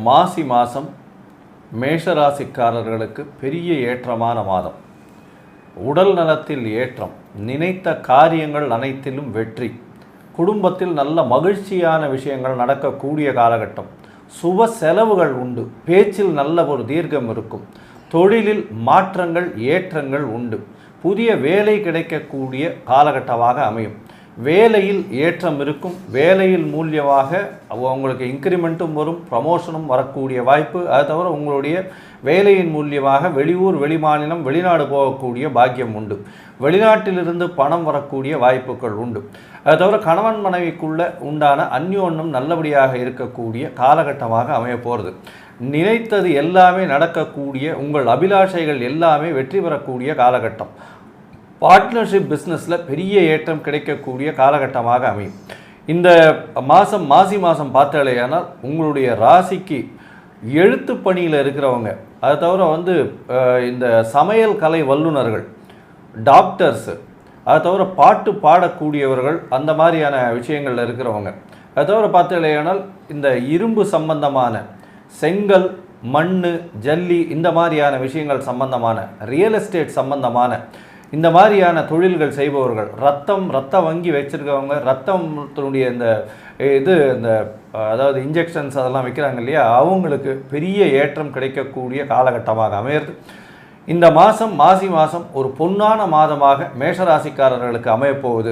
மாசி மாதம் மேஷராசிக்காரர்களுக்கு பெரிய ஏற்றமான மாதம். உடல் நலத்தில் ஏற்றம், நினைத்த காரியங்கள் அனைத்திலும் வெற்றி, குடும்பத்தில் நல்ல மகிழ்ச்சியான விஷயங்கள் நடக்கக்கூடிய காலகட்டம், சுப செலவுகள் உண்டு, பேச்சில் நல்ல ஒரு தீர்க்கம் இருக்கும், தொழிலில் மாற்றங்கள் ஏற்றங்கள் உண்டு, புதிய வேலை கிடைக்கக்கூடிய காலகட்டமாக அமையும். வேலையில் ஏற்றம் இருக்கும், வேலையில் மூலியமாக உங்களுக்கு இன்க்ரிமெண்ட்டும் வரும், ப்ரமோஷனும் வரக்கூடிய வாய்ப்பு. அது தவிர உங்களுடைய வேலையின் மூலியமாக வெளியூர் வெளிமாநிலம் வெளிநாடு போகக்கூடிய பாக்கியம் உண்டு, வெளிநாட்டிலிருந்து பணம் வரக்கூடிய வாய்ப்புகள் உண்டு. அது தவிர கணவன் மனைவிக்குள்ள உண்டான அந்யோன்யம் நல்லபடியாக இருக்கக்கூடிய காலகட்டமாக அமைய போகிறது. நினைத்தது எல்லாமே நடக்கக்கூடிய, உங்கள் அபிலாஷைகள் எல்லாமே வெற்றி பெறக்கூடிய காலகட்டம். பார்ட்னர்ஷிப் பிஸ்னஸில் பெரிய ஏற்றம் கிடைக்கக்கூடிய காலகட்டமாக அமையும். இந்த மாசி மாதம் பார்த்தாலேயானால் உங்களுடைய ராசிக்கு எழுத்து பணியில் இருக்கிறவங்க, அதை தவிர இந்த சமையல் கலை வல்லுநர்கள், டாக்டர்ஸு, அதை தவிர பாட்டு பாடக்கூடியவர்கள், அந்த மாதிரியான விஷயங்களில் இருக்கிறவங்க, அதை தவிர பார்த்தாலேயானால் இந்த இரும்பு சம்பந்தமான செங்கல் மண் ஜல்லி இந்த மாதிரியான விஷயங்கள் சம்பந்தமான, ரியல் எஸ்டேட் சம்பந்தமான இந்த மாதிரியான தொழில்கள் செய்பவர்கள், ரத்த வங்கி வச்சுருக்கவங்க, ரத்தத்தினுடைய இந்த அதாவது இன்ஜெக்ஷன்ஸ் அதெல்லாம் வைக்கிறாங்க இல்லையா, அவங்களுக்கு பெரிய ஏற்றம் கிடைக்கக்கூடிய காலகட்டமாக அமையிறது. இந்த மாசி மாதம் ஒரு பொன்னான மாதமாக மேஷராசிக்காரர்களுக்கு அமையப்போகுது.